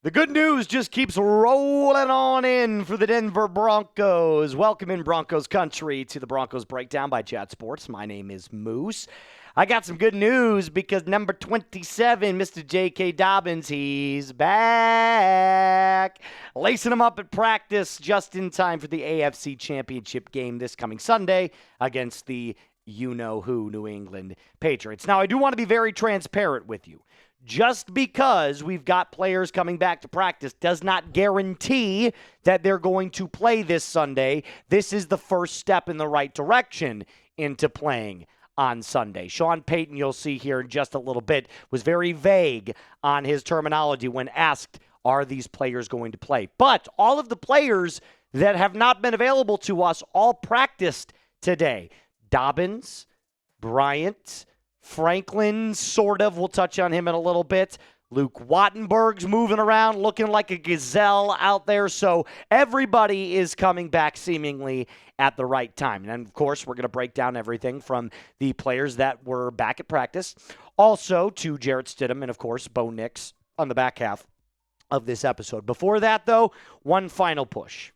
The good news just keeps rolling on in for the Denver Broncos. Welcome in Broncos Country to the Broncos Breakdown by Chat Sports. My name is Moose. I got some good news because number 27, Mr. J.K. Dobbins, he's back. Lacing him up at practice just in time for the AFC Championship game this coming Sunday against the you-know-who New England Patriots. Now, I do want to be very transparent with you. Just because we've got players coming back to practice does not guarantee that they're going to play this Sunday. This is the first step in the right direction into playing on Sunday. Sean Payton, you'll see here in just a little bit, was very vague on his terminology when asked, are these players going to play? But all of the players that have not been available to us all practiced today. Dobbins, Bryant, Franklin, sort of. We'll touch on him in a little bit. Luke Wattenberg's moving around, looking like a gazelle out there. So everybody is coming back seemingly at the right time. And, of course, we're going to break down everything from the players that were back at practice, also to Jarrett Stidham and, of course, Bo Nix on the back half of this episode. Before that, though, one final push.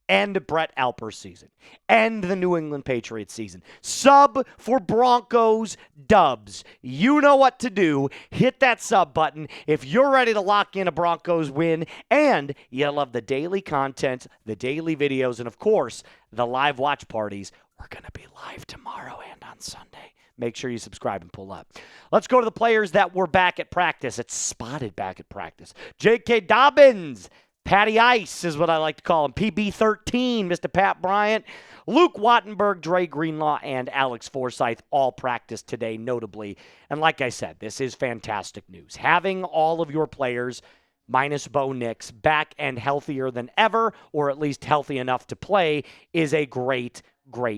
End Brett Alper's season. End the New England Patriots season. Sub for Broncos dubs. You know what to do. Hit that sub button if you're ready to lock in a Broncos win and you love the daily content, the daily videos, and of course, the live watch parties. We're going to be live tomorrow and on Sunday. Make sure you subscribe and pull up. Let's go to the players that were back at practice. It's spotted back at practice. J.K. Dobbins. Patty Ice is what I like to call him. PB13, Mr. Pat Bryant. Luke Wattenberg, Dre Greenlaw, and Alex Forsythe all practiced today, notably. And like I said, this is fantastic news. Having all of your players, minus Bo Nix, back and healthier than ever, or at least healthy enough to play, is a great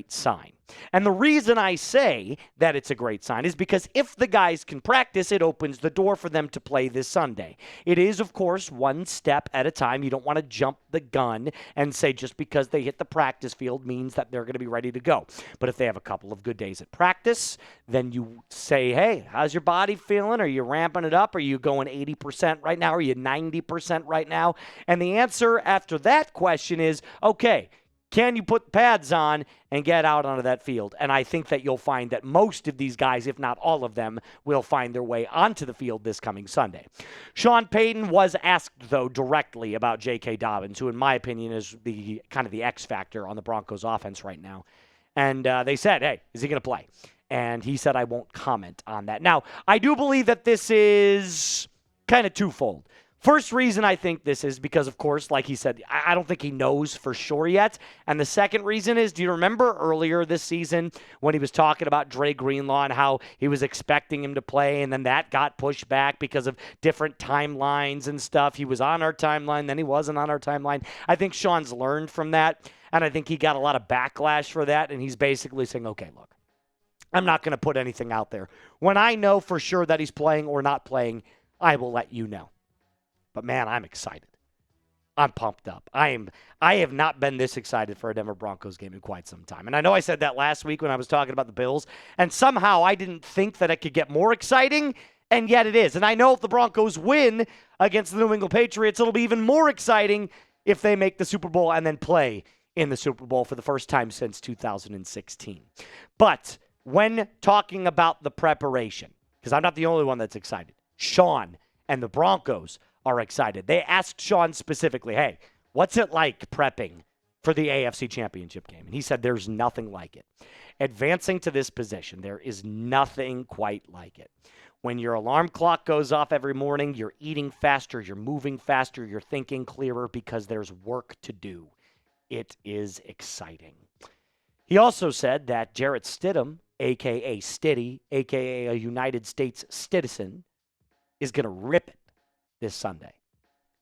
sign. And the reason I say that it's a great sign is because if the guys can practice, it opens the door for them to play this Sunday. It is, of course, one step at a time. You don't want to jump the gun and say just because they hit the practice field means that they're going to be ready to go. But if they have a couple of good days at practice, then you say, hey, how's your body feeling? Are you ramping it up? Are you going 80% right now? Are you 90% right now? And the answer after that question is, okay, can you put pads on and get out onto that field? And I think that you'll find that most of these guys, if not all of them, will find their way onto the field this coming Sunday. Sean Payton was asked, though, directly about J.K. Dobbins, who, in my opinion, is the kind of the X factor on the Broncos offense right now. And they said, hey, is he going to play? And he said, I won't comment on that. Now, I do believe that this is kind of twofold. First reason I think this is because, of course, like he said, I don't think he knows for sure yet. And the second reason is, do you remember earlier this season when he was talking about Dre Greenlaw and how he was expecting him to play, and then that got pushed back because of different timelines and stuff? He was on our timeline, then he wasn't on our timeline. I think Sean's learned from that, and I think he got a lot of backlash for that, and he's basically saying, okay, look, I'm not going to put anything out there. When I know for sure that he's playing or not playing, I will let you know. But, man, I'm excited. I'm pumped up. I have not been this excited for a Denver Broncos game in quite some time. And I know I said that last week when I was talking about the Bills, and somehow I didn't think that it could get more exciting, and yet it is. And I know if the Broncos win against the New England Patriots, it'll be even more exciting if they make the Super Bowl and then play in the Super Bowl for the first time since 2016. But when talking about the preparation, because I'm not the only one that's excited, Sean and the Broncos are excited. They asked Sean specifically, hey, what's it like prepping for the AFC Championship game? And he said there's nothing like it. Advancing to this position, there is nothing quite like it. When your alarm clock goes off every morning, you're eating faster, you're moving faster, you're thinking clearer because there's work to do. It is exciting. He also said that Jarrett Stidham, a.k.a. Stiddy, a.k.a. a United States citizen, is going to rip it this Sunday.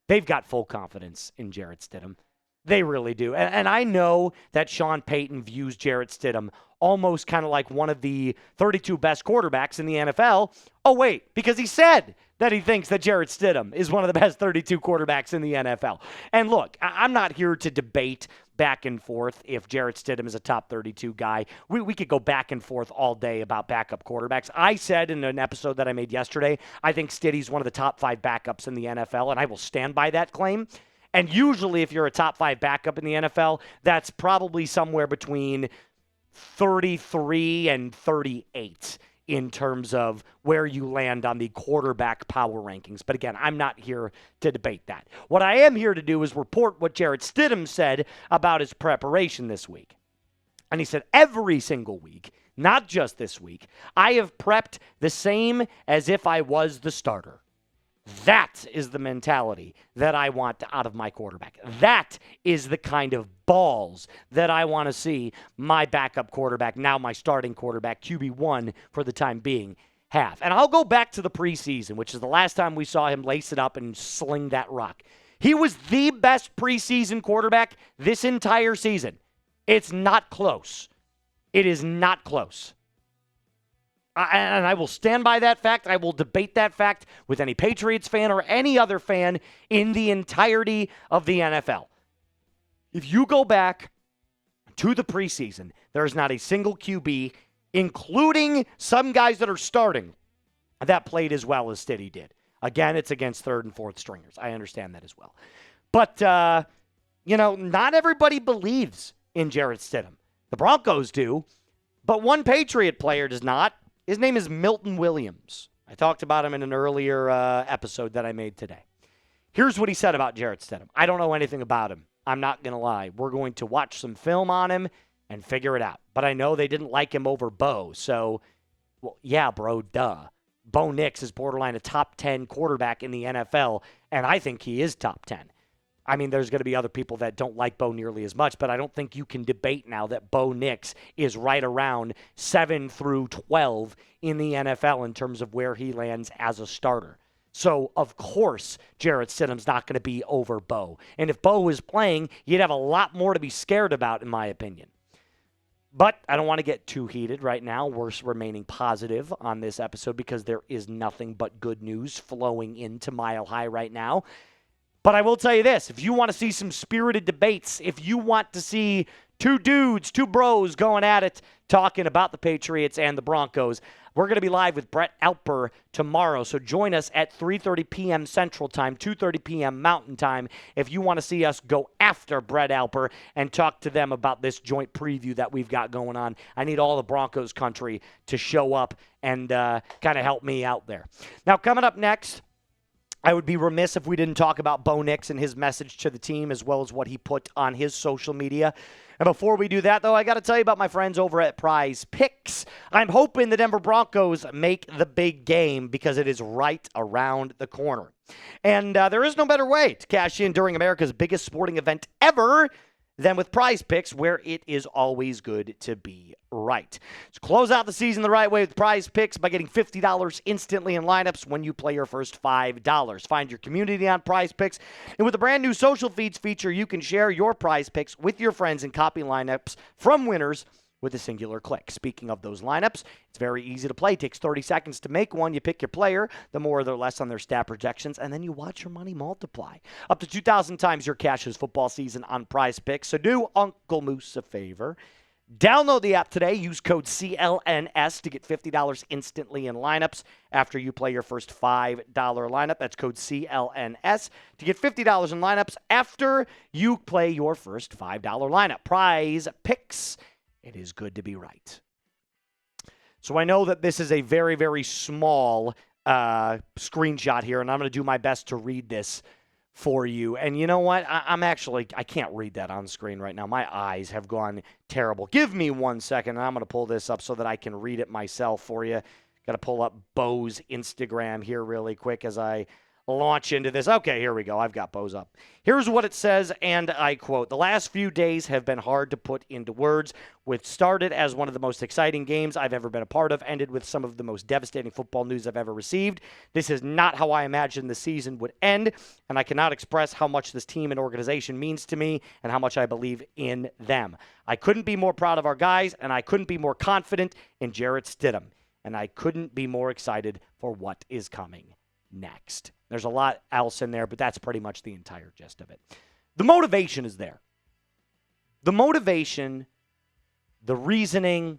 They've got full confidence in Jarrett Stidham. They really do. And I know that Sean Payton views Jarrett Stidham almost kind of like one of the 32 best quarterbacks in the NFL. Oh, wait, because he said that he thinks that Jarrett Stidham is one of the best 32 quarterbacks in the NFL. And look, I'm not here to debate back and forth if Jarrett Stidham is a top 32 guy. We could go back and forth all day about backup quarterbacks. I said in an episode that I made yesterday, I think Stiddy's one of the top 5 backups in the NFL, and I will stand by that claim. And usually if you're a top 5 backup in the NFL, that's probably somewhere between 33 and 38 in terms of where you land on the quarterback power rankings. But again, I'm not here to debate that. What I am here to do is report what Jarrett Stidham said about his preparation this week. And he said, every single week, not just this week, I have prepped the same as if I was the starter. That is the mentality that I want out of my quarterback. That is the kind of balls that I want to see my backup quarterback, now my starting quarterback, QB1 for the time being, have. And I'll go back to the preseason, which is the last time we saw him lace it up and sling that rock. He was the best preseason quarterback this entire season. It's not close. It is not close. And I will stand by that fact. I will debate that fact with any Patriots fan or any other fan in the entirety of the NFL. If you go back to the preseason, there's not a single QB, including some guys that are starting, that played as well as Stiddy did. Again, it's against third and fourth stringers. I understand that as well. But, not everybody believes in Jarrett Stidham. The Broncos do, but one Patriot player does not. His name is Milton Williams. I talked about him in an earlier episode that I made today. Here's what he said about Jarrett Stidham. I don't know anything about him. I'm not going to lie. We're going to watch some film on him and figure it out. But I know they didn't like him over Bo. So, well, yeah, bro, duh. Bo Nix is borderline a top 10 quarterback in the NFL, and I think he is top 10. I mean, there's going to be other people that don't like Bo nearly as much, but I don't think you can debate now that Bo Nix is right around 7 through 12 in the NFL in terms of where he lands as a starter. So, of course, Jarrett Stidham's not going to be over Bo. And if Bo was playing, you'd have a lot more to be scared about, in my opinion. But I don't want to get too heated right now. We're remaining positive on this episode because there is nothing but good news flowing into Mile High right now. But I will tell you this, if you want to see some spirited debates, if you want to see two dudes, two bros going at it, talking about the Patriots and the Broncos, we're going to be live with Brett Alper tomorrow. So join us at 3:30 p.m. Central Time, 2:30 p.m. Mountain Time, if you want to see us go after Brett Alper and talk to them about this joint preview that we've got going on. I need all the Broncos country to show up and kind of help me out there. Now, coming up next, I would be remiss if we didn't talk about Bo Nix and his message to the team as well as what he put on his social media. And before we do that, though, I got to tell you about my friends over at Prize Picks. I'm hoping the Denver Broncos make the big game because it is right around the corner. And there is no better way to cash in during America's biggest sporting event ever than with Prize Picks, where it is always good to be right. So close out the season the right way with Prize Picks by getting $50 instantly in lineups when you play your first $5. Find your community on Prize Picks, and with the brand new social feeds feature, you can share your Prize Picks with your friends and copy lineups from winners with a singular click. Speaking of those lineups, it's very easy to play. It takes 30 seconds to make one. You pick your player, the more or the less on their stat projections, and then you watch your money multiply. Up to 2,000 times your cash this football season on Prize Picks. So do Uncle Moose a favor. Download the app today. Use code CLNS to get $50 instantly in lineups after you play your first $5 lineup. That's code CLNS to get $50 in lineups after you play your first $5 lineup. Prize Picks. It is good to be right. So I know that this is a very, very small screenshot here, and I'm going to do my best to read this for you. And you know what? I can't read that on screen right now. My eyes have gone terrible. Give me 1 second, and I'm going to pull this up so that I can read it myself for you. Got to pull up Bo's Instagram here really quick as I launch into this. Okay, here we go. I've got Bo's up. Here's what it says, and I quote, "The last few days have been hard to put into words. What started as one of the most exciting games I've ever been a part of, ended with some of the most devastating football news I've ever received. This is not how I imagined the season would end, and I cannot express how much this team and organization means to me and how much I believe in them. I couldn't be more proud of our guys, and I couldn't be more confident in Jarrett Stidham, and I couldn't be more excited for what is coming next. There's a lot else in there, but that's pretty much the entire gist of it. The motivation is there. The motivation, the reasoning,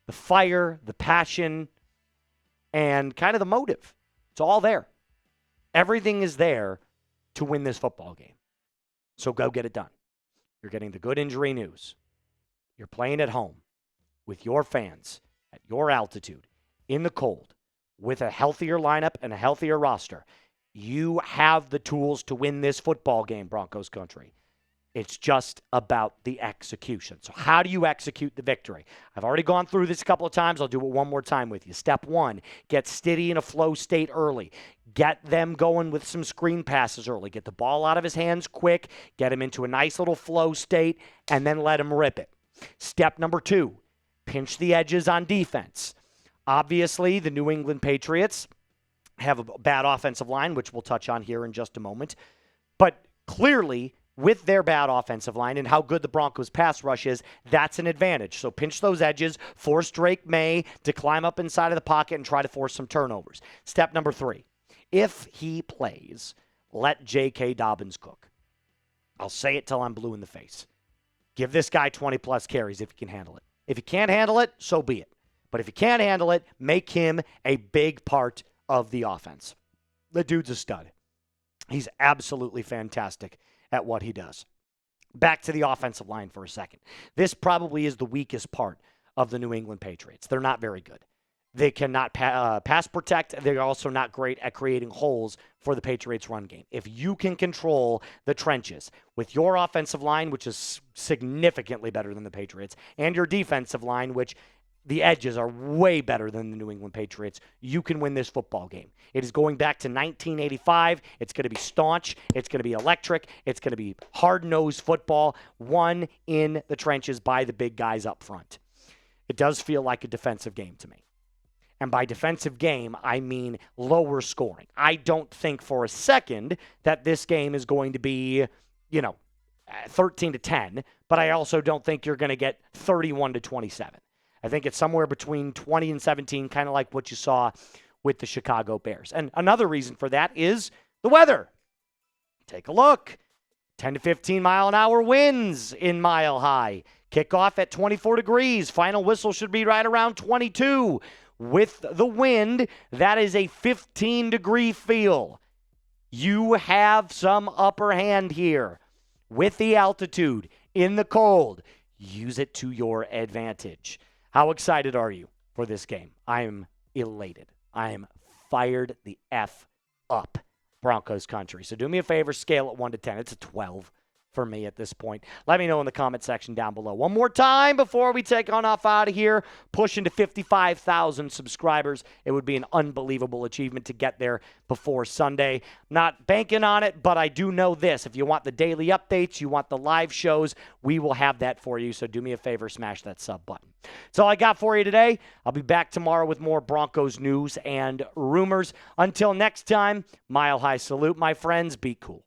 the fire, the passion, and kind of the motive. It's all there. Everything is there to win this football game. So go get it done. You're getting the good injury news. You're playing at home with your fans at your altitude in the cold with a healthier lineup and a healthier roster. You have the tools to win this football game, Broncos Country. It's just about the execution. So how do you execute the victory? I've already gone through this a couple of times. I'll do it one more time with you. Step one, get Stidham in a flow state early. Get them going with some screen passes early. Get the ball out of his hands quick. Get him into a nice little flow state, and then let him rip it. Step number two, pinch the edges on defense. Obviously, the New England Patriots have a bad offensive line, which we'll touch on here in just a moment. But clearly, with their bad offensive line and how good the Broncos pass rush is, that's an advantage. So pinch those edges, force Drake May to climb up inside of the pocket and try to force some turnovers. Step number three, if he plays, let J.K. Dobbins cook. I'll say it till I'm blue in the face. Give this guy 20-plus carries if he can handle it. If he can't handle it, so be it. But if he can't handle it, make him a big part of the offense. The dude's a stud. He's absolutely fantastic at what he does. Back to the offensive line for a second. This probably is the weakest part of the New England Patriots. They're not very good. They cannot pass protect. They're also not great at creating holes for the Patriots' run game. If you can control the trenches with your offensive line, which is significantly better than the Patriots, and your defensive line, which the edges are way better than the New England Patriots, you can win this football game. It is going back to 1985. It's going to be staunch. It's going to be electric. It's going to be hard-nosed football, won in the trenches by the big guys up front. It does feel like a defensive game to me. And by defensive game, I mean lower scoring. I don't think for a second that this game is going to be, 13-10, but I also don't think you're going to get 31-27. I think it's somewhere between 20 and 17, kind of like what you saw with the Chicago Bears. And another reason for that is the weather. Take a look. 10 to 15 mile an hour winds in Mile High. Kickoff at 24 degrees. Final whistle should be right around 22. With the wind, that is a 15-degree feel. You have some upper hand here. With the altitude, in the cold, use it to your advantage. How excited are you for this game? I am elated. I am fired the F up, Broncos Country. So do me a favor, scale it 1 to 10. It's a 12 for me at this point. Let me know in the comment section down below. One more time before we take on off out of here, pushing to 55,000 subscribers. It would be an unbelievable achievement to get there before Sunday. Not banking on it, but I do know this. If you want the daily updates, you want the live shows, we will have that for you. So do me a favor, smash that sub button. That's all I got for you today. I'll be back tomorrow with more Broncos news and rumors. Until next time, Mile High salute, my friends. Be cool.